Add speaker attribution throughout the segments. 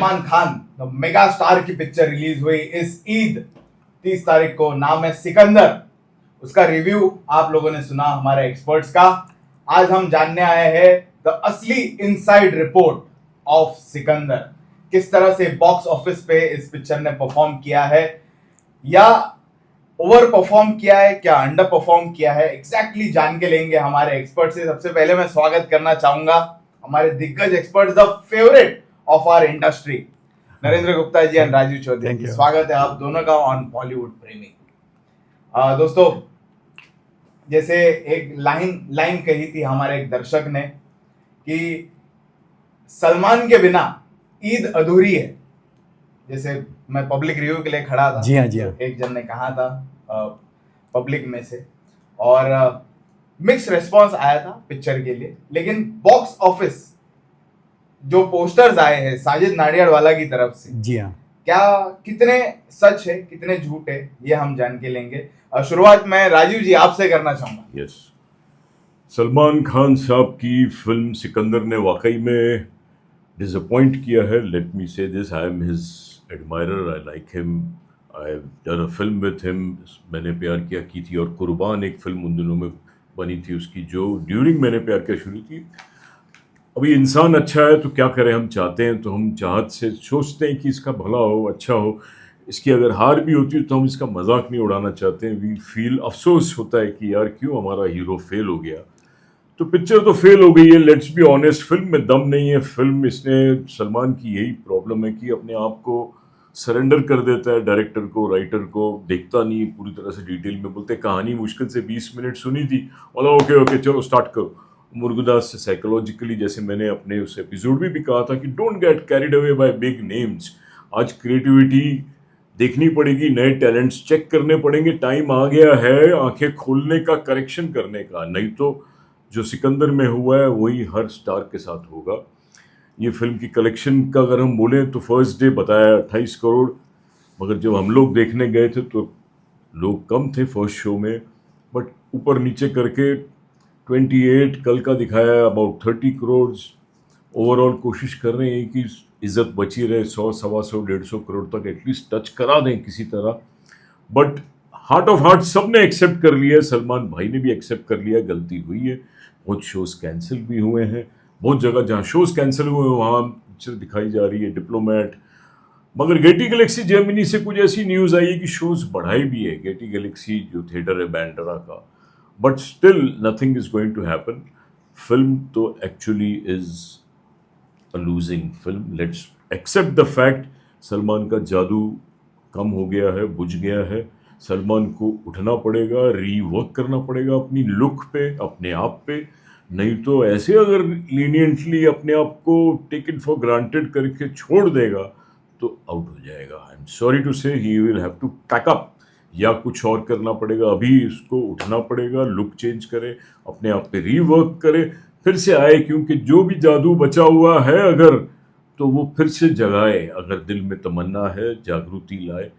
Speaker 1: Salman Khan the mega star की picture release हुई इस ईद 30 तारीख को, नाम है सिकंदर। उसका रिव्यू आप लोगों ने सुना हमारे एक्सपर्ट्स का। आज हम जानने आए हैं द असली इनसाइड रिपोर्ट ऑफ सिकंदर। किस तरह से बॉक्स ऑफिस पे इस पिक्चर ने परफॉर्म किया है, या ओवर परफॉर्म किया है, क्या अंडर परफॉर्म किया है, एग्जैक्टली जान के लेंगे हमारे एक्सपर्ट से। सबसे पहले मैं स्वागत करना चाहूंगा हमारे दिग्गज expert, the favourite of our industry, Narendra Gupta ji and Raju Chaudhary. स्वागत है आप दोनों का ऑन बॉलीवुड प्रेमी। दोस्तों, जैसे एक लाइन कही थी हमारे एक दर्शक ने कि सलमान के बिना ईद अधूरी है। जैसे मैं पब्लिक रिव्यू के लिए खड़ा था,
Speaker 2: जी हाँ।
Speaker 1: एक जन ने कहा था पब्लिक में से, और मिक्स रिस्पांस आया था पिक्चर के लिए। लेकिन बॉक्स ऑफिस जो पोस्टर्स आए हैं साजिद नाडियाडवाला की तरफ से,
Speaker 2: जी हाँ,
Speaker 1: क्या कितने सच है कितने झूठ है, ये हम जान के लेंगे। शुरुआत मैं राजीव जी आपसे करना चाहूंगा।
Speaker 3: यस, सलमान खान साहब की फिल्म सिकंदर ने वाकई में डिसअपॉइंट किया है। लेट मी से this, I am his admirer, I like him, I have done a film with him. मैंने प्यार किया की थी, और कुर्बान एक फिल्म उन दिनों में बनी थी उसकी, जो ड्यूरिंग मैंने प्यार किया शुरू की। अभी इंसान अच्छा है तो क्या करें, हम चाहते हैं तो हम चाहत से सोचते हैं कि इसका भला हो, अच्छा हो। इसकी अगर हार भी होती है तो हम इसका मजाक नहीं उड़ाना चाहते हैं। वी फील अफसोस होता है कि यार क्यों हमारा हीरो फेल हो गया। तो पिक्चर तो फेल हो गई है, लेट्स बी ऑनेस्ट। फिल्म में दम नहीं है। फिल्म, इसने, सलमान की यही प्रॉब्लम है कि अपने आप को सरेंडर कर देता है डायरेक्टर को, राइटर को, देखता नहीं पूरी तरह से डिटेल में। बोलते कहानी मुश्किल से 20 मिनट सुनी थी, बोला ओके चलो स्टार्ट करो। मुर्गदास से साइकोलॉजिकली, जैसे मैंने अपने उस एपिसोड में भी कहा था कि don't get carried away by big names. आज क्रिएटिविटी देखनी पड़ेगी, नए टैलेंट्स चेक करने पड़ेंगे। टाइम आ गया है आंखें खोलने का, करेक्शन करने का। नहीं तो जो सिकंदर में हुआ है वही हर स्टार के साथ होगा। ये फिल्म की कलेक्शन का अगर हम बोलें तो फर्स्ट डे बताया 28 करोड़, मगर जब हम लोग देखने गए थे तो लोग कम थे फर्स्ट शो में, बट ऊपर नीचे करके 28, कल का दिखाया अबाउट 30 करोड़। ओवरऑल कोशिश कर रहे हैं कि इज्जत बची रहे, 100, 125, 150 करोड़ तक एटलीस्ट टच करा दें किसी तरह। बट हार्ट ऑफ हार्ट सब ने एक्सेप्ट कर लिया है, सलमान भाई ने भी एक्सेप्ट कर लिया, गलती हुई है। बहुत शोज कैंसिल भी हुए हैं, बहुत जगह जहाँ शोज कैंसिल हुए हैं वहाँ पिक्चर दिखाई जा रही है, डिप्लोमेट। मगर गेटी गैलेक्सी जर्मनी से कुछ ऐसी न्यूज़ आई है कि शोज बढ़ाई भी है, गेटी गैलेक्सी जो थिएटर है बैंड्रा का। But still nothing is going to happen. Film तो actually is a losing film. Let's accept the fact, Salman का जादू कम हो गया है, बुझ गया है। सलमान को उठना पड़ेगा, रीवर्क करना पड़ेगा अपनी लुक पे, अपने आप पे। नहीं तो ऐसे अगर लीनियंटली अपने आप को टेक इट फॉर ग्रांटेड करके छोड़ देगा तो आउट हो जाएगा। I am sorry to say, he will have to pack up, या कुछ और करना पड़ेगा। अभी इसको उठना पड़ेगा, लुक चेंज करे, अपने आप पे रीवर्क करे, फिर से आए। क्योंकि जो भी जादू बचा हुआ है अगर, तो वो फिर से जगाए। अगर दिल में तमन्ना है, जागृति लाए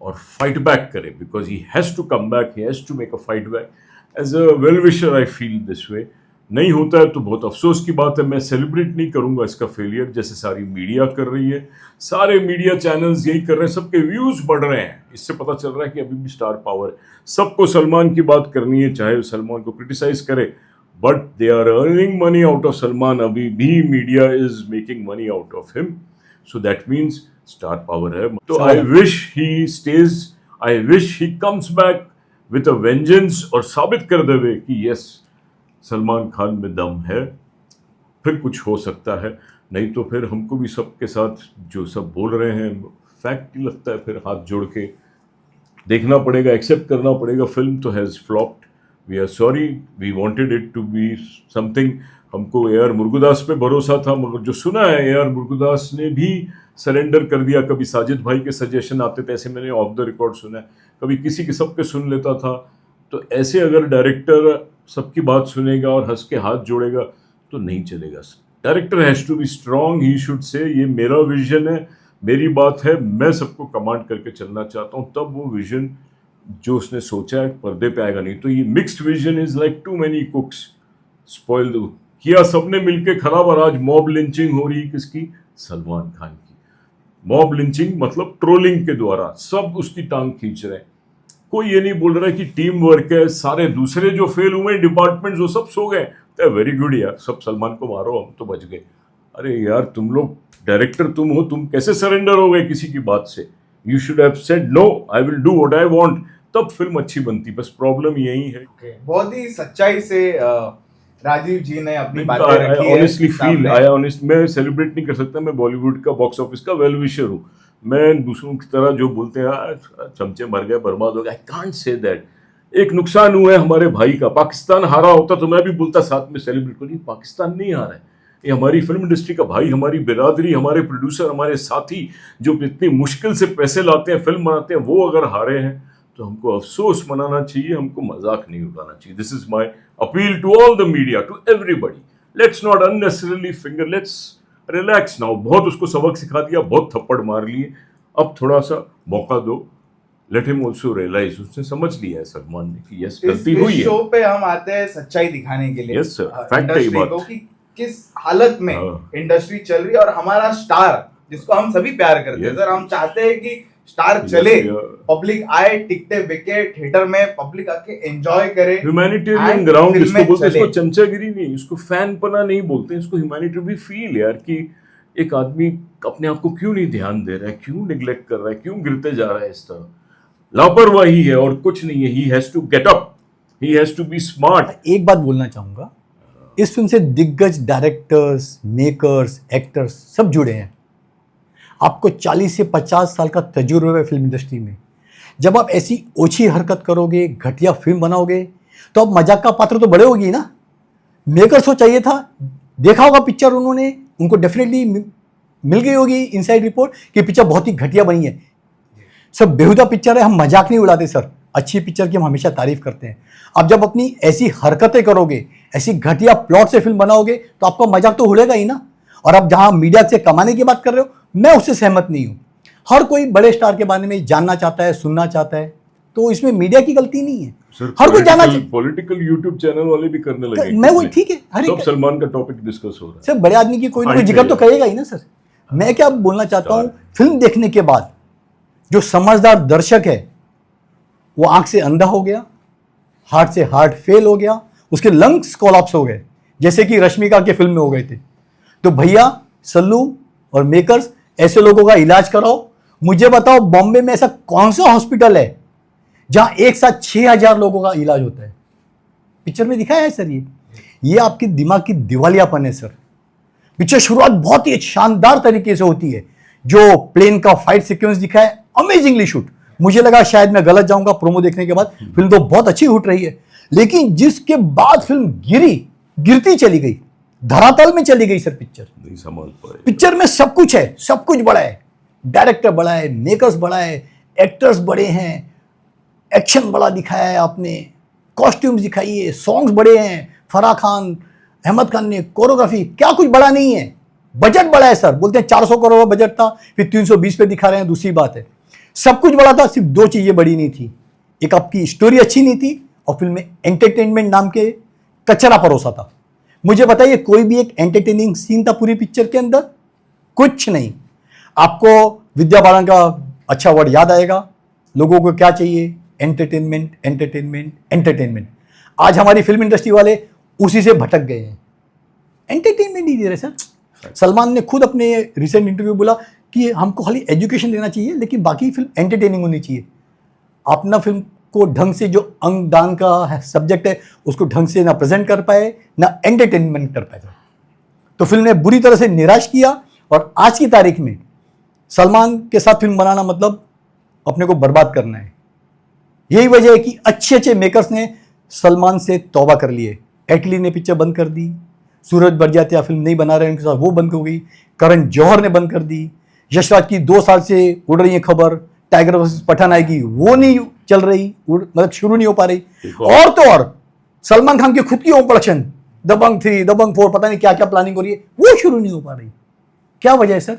Speaker 3: और फाइट बैक करे, because he has to come back, he has to make a fight back. As a well wisher I feel this way. नहीं होता है तो बहुत अफसोस की बात है। मैं सेलिब्रेट नहीं करूंगा इसका फेलियर, जैसे सारी मीडिया कर रही है, सारे मीडिया चैनल्स यही कर रहे हैं, सबके व्यूज बढ़ रहे हैं। इससे पता चल रहा है कि अभी भी स्टार पावर है, सबको सलमान की बात करनी है, चाहे सलमान को क्रिटिसाइज करे, but they are earning money out of Salman. अभी भी media is making money out of him, so that means star power है। तो I wish he stage, I wish he comes back with a vengeance और साबित कर देवे कि yes, Salman Khan में दम है, फिर कुछ हो सकता है। नहीं तो फिर हमको भी सबके साथ जो सब बोल रहे हैं फैक्ट ही लगता है, फिर हाथ जोड़ के देखना पड़ेगा, एक्सेप्ट करना पड़ेगा। फिल्म तो has flopped, we are sorry, we wanted it to be something. हमको ए आर मुर्गदास पे भरोसा था, मगर जो सुना है ए आर मुर्गदास ने भी सरेंडर कर दिया। कभी साजिद भाई के सजेशन आते थे, ऐसे मैंने ऑफ द रिकॉर्ड सुना है, कभी किसी के सबके सुन लेता था। तो ऐसे अगर डायरेक्टर सबकी बात सुनेगा और हंस के हाथ जोड़ेगा तो नहीं चलेगा। Director has to be strong, he should say ये मेरा विजन है, मेरी बात है, मैं सबको कमांड करके चलना चाहता हूँ। तब वो विजन जो उसने सोचा है पर्दे पे आएगा। नहीं तो ये mixed vision is like too many cooks, spoil किया सबने मिलके खराब, और आज मॉब लिंचिंग हो रही किसकी, सलमान खान की। मॉब लिंचिंग मतलब ट्रोलिंग के द्वारा सब उसकी टांग खींच रहे हैं। कोई ये नहीं बोल रहा है कि टीम वर्क है, सारे दूसरे जो फेल हुए डिपार्टमेंट्स वो सब सो गए, तो वेरी गुड यार, सब सलमान को मारो, हम तो बच गए। अरे यार तुम लोग डायरेक्टर तुम हो, तुम कैसे सरेंडर हो गए किसी की बात से? You should have said no, I will do what I want, तब फिल्म अच्छी बनती। बस प्रॉब्लम यही है।
Speaker 1: बहुत ही सच्चाई से राजीव जी ने अपनी बातें रखी है।
Speaker 3: ऑनेस्टली फील मैं सेलिब्रेट नहीं कर सकता, मैं बॉलीवुड का बॉक्स ऑफिस का वेल विशर हूँ। मैं दूसरों की तरह जो बोलते हैं चमचे मर गए बर्बाद हो गए, आई कांट से दैट। एक नुकसान हुआ है हमारे भाई का, पाकिस्तान हारा होता तो मैं भी बोलता साथ में सेलिब्रेट करिए, पाकिस्तान नहीं हारा है, ये हमारी फिल्म इंडस्ट्री का भाई, हमारी बिरादरी, हमारे प्रोड्यूसर, हमारे साथी जो इतनी मुश्किल से पैसे लाते हैं, फिल्म बनाते हैं, वो अगर हारे हैं तो हमको अफसोस मनाना चाहिए, हमको मजाक नहीं उड़ाना चाहिए। This is my appeal to all the media, to everybody. Let's not unnecessarily finger, let's relax now. बहुत उसको सबक सिखा दिया, बहुत थप्पड़ मार लिए, अब थोड़ा सा मौका दो। लेट हिम ऑल्सो रियलाइज, उसने समझ लिया है सलमान ने कि यस गलती हुई है।
Speaker 1: शो पे हम आते हैं सच्चाई दिखाने के लिए।
Speaker 3: यस सर, फैक्ट है ये बात।
Speaker 1: कि किस हालत में इंडस्ट्री चल रही है, और हमारा स्टार जिसको हम सभी प्यार करते हैं सर, हम चाहते हैं कि स्टार चले, पब्लिक आए, टिकटे बिके थिएटर में, पब्लिक आके एंजॉय करे।
Speaker 3: ह्यूमैनिटेरियन ग्राउंड इसको बोलते हैं, इसको चमचागिरी नहीं, इसको फैनपना नहीं बोलते, इसको ह्यूमैनिटेरियन फील यार कि एक आदमी अपने आप को क्यों नहीं ध्यान दे रहा है, क्यों निग्लेक्ट कर रहा है, क्यों गिरते जा रहा है इस तरह। लापरवाही है और कुछ नहीं है। He has to get up, he has to be smart.
Speaker 2: एक बात बोलना चाहूंगा, इस फिल्म से दिग्गज डायरेक्टर्स, मेकर्स, एक्टर्स सब जुड़े हैं। आपको 40 से 50 साल का तजुर्बा है फिल्म इंडस्ट्री में। जब आप ऐसी ओछी हरकत करोगे, घटिया फिल्म बनाओगे, तो अब मजाक का पात्र तो बड़े होगी ना। मेकर्स को चाहिए था, देखा होगा पिक्चर उन्होंने, उनको डेफिनेटली मिल गई होगी इनसाइड रिपोर्ट कि पिक्चर बहुत ही घटिया बनी है। सब बेहुदा पिक्चर है, हम मजाक नहीं उड़ाते सर, अच्छी पिक्चर की हम हमेशा तारीफ करते हैं। अब जब अपनी ऐसी हरकतें करोगे, ऐसी घटिया प्लॉट से फिल्म बनाओगे, तो आपका मजाक तो उड़ेगा ही ना। और अब जहां मीडिया से कमाने की बात कर रहे हो, मैं उससे सहमत नहीं हूं। हर कोई बड़े स्टार के बारे में जानना चाहता है, सुनना चाहता है, तो इसमें मीडिया की गलती नहीं है। हर कोई जानना चाहिए।
Speaker 3: पॉलिटिकल यूट्यूब चैनल वाले भी करने लगे,
Speaker 2: मैं वही, ठीक है, हर
Speaker 3: सब सलमान का टॉपिक डिस्कस हो रहा है।
Speaker 2: सर बड़े आदमी की कोई ना कोई जिक्र तो करेगा ही ना सर। मैं क्या बोलना चाहता हूं, फिल्म देखने के बाद जो समझदार दर्शक है वो आंख से अंधा हो गया, हार्ट से हार्ट फेल हो गया, उसके लंग्स कोलैप्स हो गए, जैसे कि रश्मिका के फिल्म में हो गए थे। तो भैया, सल्लू और मेकर्स, ऐसे लोगों का इलाज कराओ। मुझे बताओ, बॉम्बे में ऐसा कौन सा हॉस्पिटल है जहां एक साथ 6000 लोगों का इलाज होता है? पिक्चर में दिखाया है सर। ये आपके दिमाग की दिवालियापन है सर। पिक्चर शुरुआत बहुत ही शानदार तरीके से होती है। जो प्लेन का फाइट सीक्वेंस दिखा है, अमेजिंगली शूट। मुझे लगा शायद मैं गलत जाऊंगा प्रोमो देखने के बाद, फिल्म तो बहुत अच्छी उठ रही है, लेकिन जिसके बाद फिल्म गिरती चली गई, धरातल में चली गई सर। पिक्चर
Speaker 3: नहीं संभाल पाए।
Speaker 2: पिक्चर में सब कुछ है, सब कुछ बड़ा है, डायरेक्टर बड़ा है, मेकर्स बड़ा है, एक्टर्स बड़े हैं, एक्शन बड़ा दिखाया है आपने, कॉस्ट्यूम्स दिखाई है, सॉन्ग्स बड़े हैं, फराह खान, अहमद खान ने कोरियोग्राफी, क्या कुछ बड़ा नहीं है। बजट बड़ा है सर, बोलते हैं 400 करोड़ बजट था, फिर 320 पे दिखा रहे हैं, दूसरी बात है। सब कुछ बड़ा था, सिर्फ दो चीजें बड़ी नहीं थी। एक आपकी स्टोरी अच्छी नहीं थी, और फिल्म में एंटरटेनमेंट नाम के कचरा परोसा था। मुझे बताइए, कोई भी एक एंटरटेनिंग सीन था पूरी पिक्चर के अंदर? कुछ नहीं। आपको विद्या बालन का अच्छा वर्ड याद आएगा, लोगों को क्या चाहिए? Entertainment, entertainment, entertainment. आज हमारी फिल्म इंडस्ट्री वाले उसी से भटक गए हैं, एंटरटेनमेंट नहीं दे रहे सर। सलमान ने खुद अपने रिसेंट इंटरव्यू बोला कि हमको खाली एजुकेशन देना चाहिए, लेकिन बाकी फिल्म एंटरटेनिंग होनी चाहिए। अपना फिल्म को ढंग से, जो अंगदान का सब्जेक्ट है, उसको ढंग से ना प्रेजेंट कर पाए, ना एंटरटेनमेंट कर पाए, तो फिल्म ने बुरी तरह से निराश किया। और आज की तारीख में सलमान के साथ फिल्म बनाना मतलब अपने को बर्बाद करना है। यही वजह है कि अच्छे अच्छे मेकर्स ने सलमान से तौबा कर लिए। एटली ने पिक्चर बंद कर दी, सूरज बरजातिया फिल्म नहीं बना रहे हैं उनके साथ, वो बंद हो गई। करण जौहर ने बंद कर दी। यशराज की 2 साल से उड़ रही है खबर, टाइगर वर्सेस पठान आएगी, वो नहीं चल रही, मतलब शुरू नहीं हो पा रही। और तो और सलमान खान की खुद की होम प्रोडक्शन दबंग 3, दबंग 4, पता नहीं क्या क्या प्लानिंग हो रही है, वो शुरू नहीं हो पा रही। क्या वजह है सर?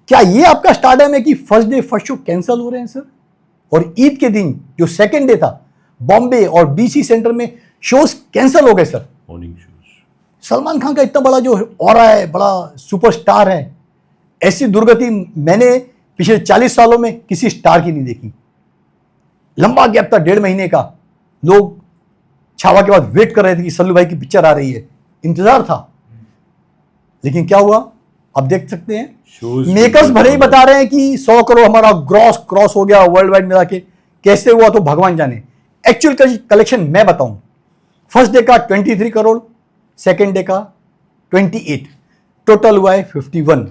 Speaker 2: क्या ये आपका स्टारडम है कि first day first show cancel हो रहे हैं सर? और ईद के दिन जो सेकंड डे था, बॉम्बे और बीसी सेंटर में शोज कैंसिल हो गए sir.
Speaker 3: Morning shows.
Speaker 2: Salman Khan का इतना बड़ा जो ऑरा है, बड़ा सुपरस्टार है, ऐसी दुर्गति मैंने पिछले 40 सालों में किसी स्टार की नहीं देखी। लंबा गैप था 1.5 महीने का, लोग छावा के बाद वेट कर रहे थे कि सल्लू भाई की पिक्चर आ रही है, इंतजार था। लेकिन क्या हुआ अब देख सकते हैं, मेकर्स भले ही बता रहे हैं कि 100 करोड़ हमारा ग्रॉस क्रॉस हो गया वर्ल्ड वाइड मिला के, कैसे हुआ तो भगवान जाने। एक्चुअल कलेक्शन मैं बताऊं, फर्स्ट डे का 23 करोड़, सेकेंड डे का 28, टोटल हुआ है 51।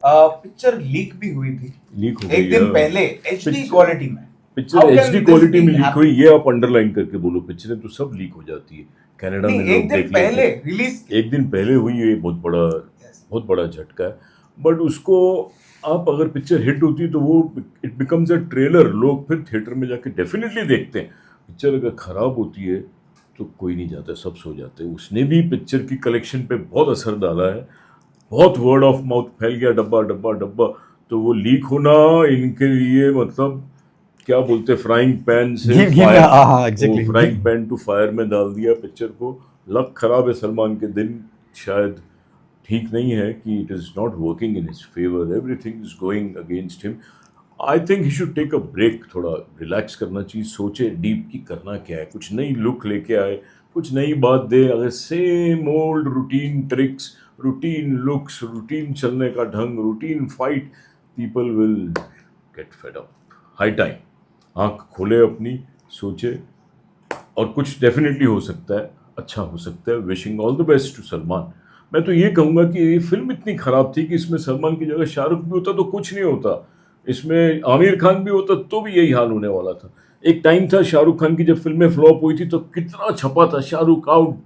Speaker 1: पिक्चर लीक भी हुई थी,
Speaker 3: लीक हो
Speaker 1: एक
Speaker 3: गई,
Speaker 1: दिन पहले एचडी क्वालिटी में।
Speaker 3: Picture
Speaker 1: How can
Speaker 3: HD
Speaker 1: this
Speaker 3: quality में
Speaker 1: thing
Speaker 3: लीक
Speaker 1: happen?
Speaker 3: हुई, ये आप अंडरलाइन करके बोलो। पिक्चरें तो सब लीक हो जाती है, कनाडा में
Speaker 1: नहीं,
Speaker 3: लोग
Speaker 1: एक दिन
Speaker 3: देख
Speaker 1: पहले
Speaker 3: लेते हैं।
Speaker 1: रिलीज,
Speaker 3: एक दिन पहले हुई, ये बहुत बड़ा झटका है। बट उसको आप अगर पिक्चर हिट होती है तो वो इट बिकम्स अ ट्रेलर, लोग फिर थिएटर में जाके डेफिनेटली देखते हैं। पिक्चर अगर खराब होती है तो कोई नहीं जाता, सब सो जाते हैं। उसने भी पिक्चर की कलेक्शन पे बहुत असर डाला है, बहुत वर्ड ऑफ माउथ फैल गया, डब्बा डब्बा डब्बा। तो वो लीक होना इनके लिए मतलब क्या बोलते हैं, फ्राइंग पैन से
Speaker 2: exactly,
Speaker 3: frying pan to fire में डाल दिया पिक्चर को। लक खराब है सलमान के, दिन शायद ठीक नहीं है कि it is not working in his favour, everything is going against him. I think he should take a break, थोड़ा रिलैक्स करना चाहिए, सोचे डीप की करना क्या है, कुछ नई लुक लेके आए, कुछ नई बात दे। अगर same old routine tricks, routine looks, routine चलने का ढंग, routine fight, people will get fed up. High time आँख खोले अपनी, सोचे, और कुछ डेफिनेटली हो सकता है, अच्छा हो सकता है। Wishing all the best to Salman. मैं तो ये कहूँगा कि ये फिल्म इतनी ख़राब थी कि इसमें सलमान की जगह शाहरुख भी होता तो कुछ नहीं होता, इसमें आमिर खान भी होता तो भी यही हाल होने वाला था। एक टाइम था शाहरुख खान की जब फिल्में फ्लॉप हुई थी तो कितना छपा था, Shahrukh out,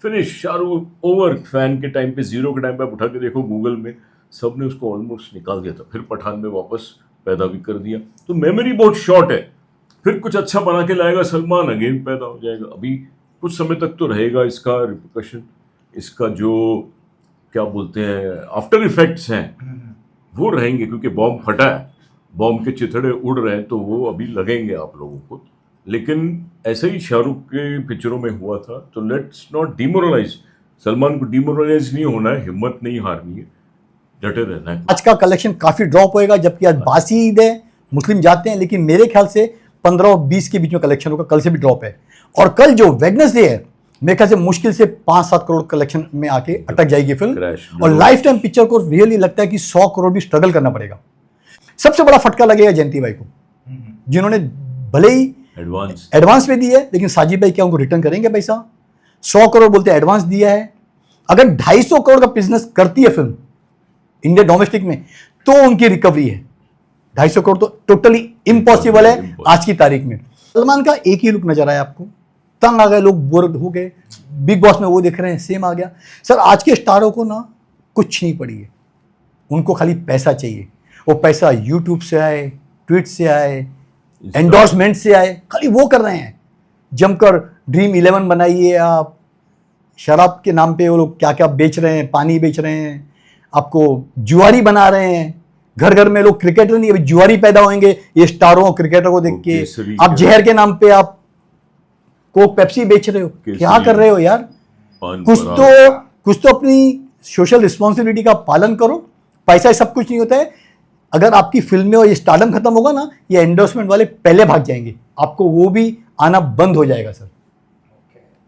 Speaker 3: finish, Shahrukh over. Fan के टाइम पे, जीरो के टाइम पे आप उठा के देखो गूगल में, सब ने उसको ऑलमोस्ट निकाल दिया था। फिर पठान में वापस पैदा भी कर दिया। तो मेमोरी बहुत शॉर्ट है, फिर कुछ अच्छा बना के लाएगा सलमान, अगेन पैदा हो जाएगा। अभी कुछ समय तक तो रहेगा इसका रिपरकशन, इसका जो क्या बोलते हैं आफ्टर इफेक्ट्स हैं वो रहेंगे, क्योंकि बॉम्ब फटा है, बॉम्ब के चिथड़े उड़ रहे हैं, तो वो अभी लगेंगे आप लोगों को। लेकिन ऐसे ही शाहरुख के पिक्चरों में हुआ था, तो लेट्स नॉट डिमोरलाइज। सलमान को डिमोरलाइज नहीं होना है, हिम्मत नहीं हारनी है, डटे रहना है।
Speaker 2: आज का कलेक्शन काफी ड्रॉप होएगा, जबकि आज बासी ईद है, मुस्लिम जाते हैं, लेकिन मेरे ख्याल से 15 और 20 के बीच में कलेक्शन होगा। कल से भी ड्रॉप है, और कल जो वेडनेसडे है मेरे ख्याल से मुश्किल से 5-7 करोड़ कलेक्शन में आके अटक जाएगी फिल्म। और लाइफ टाइम पिक्चर को रियली लगता है कि 100 करोड़ भी स्ट्रगल करना पड़ेगा। सबसे बड़ा फटका लगेगा जयंती भाई को, जिन्होंने भले ही एडवांस में दी है, लेकिन साजिद भाई क्या उनको रिटर्न करेंगे पैसा? 100 करोड़ बोलते हैं एडवांस दिया है। अगर 250 करोड़ का बिजनेस करती है फिल्म इंडिया डोमेस्टिक में, तो उनकी रिकवरी है। 250 करोड़ तो टोटली इम्पॉसिबल है आज की तारीख में। सलमान का एक ही लुक नजर आया आपको, तंग आ गए लोग, बोर हो गए। बिग बॉस में वो देख रहे हैं, सेम आ गया। सर आज के स्टारों को ना कुछ नहीं पड़ी है, उनको खाली पैसा चाहिए। वो पैसा यूट्यूब से आए, ट्वीट से आए, एंडोर्समेंट से आए, खाली वो कर रहे हैं। जमकर ड्रीम 11 बनाइए आप, शराब के नाम पे वो लोग क्या क्या बेच रहे हैं, पानी बेच रहे हैं, आपको जुआरी बना रहे हैं। घर घर में लोग क्रिकेटर नहीं, अभी जुआरी पैदा होंगे ये स्टारों क्रिकेटर को देख के। आप जहर के नाम पे आप कोक पेप्सी बेच रहे हो, क्या कर रहे हो यार? कुछ तो अपनी सोशल रिस्पॉन्सिबिलिटी का पालन करो। पैसा सब कुछ नहीं होता है। अगर आपकी फिल्में और ये स्टारडम खत्म होगा ना, ये एंडोर्समेंट वाले पहले भाग जाएंगे, आपको वो भी आना बंद हो जाएगा सर।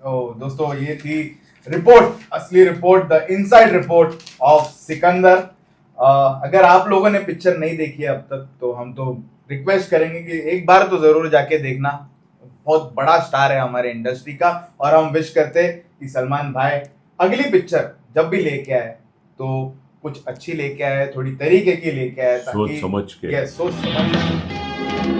Speaker 1: दोस्तों ये थी रिपोर्ट, असली report, the inside report of Sikandar. अगर आप लोगों ने पिक्चर नहीं देखी है अब तक, तो हम तो रिक्वेस्ट करेंगे कि एक बार तो जरूर जाके देखना। बहुत बड़ा स्टार है हमारे इंडस्ट्री का, और हम विश करते कि सलमान भाई अगली पिक्चर जब भी लेके आए तो कुछ अच्छी लेके आए, थोड़ी तरीके की लेके आए,
Speaker 3: सोच समझ के।
Speaker 1: सोच समझ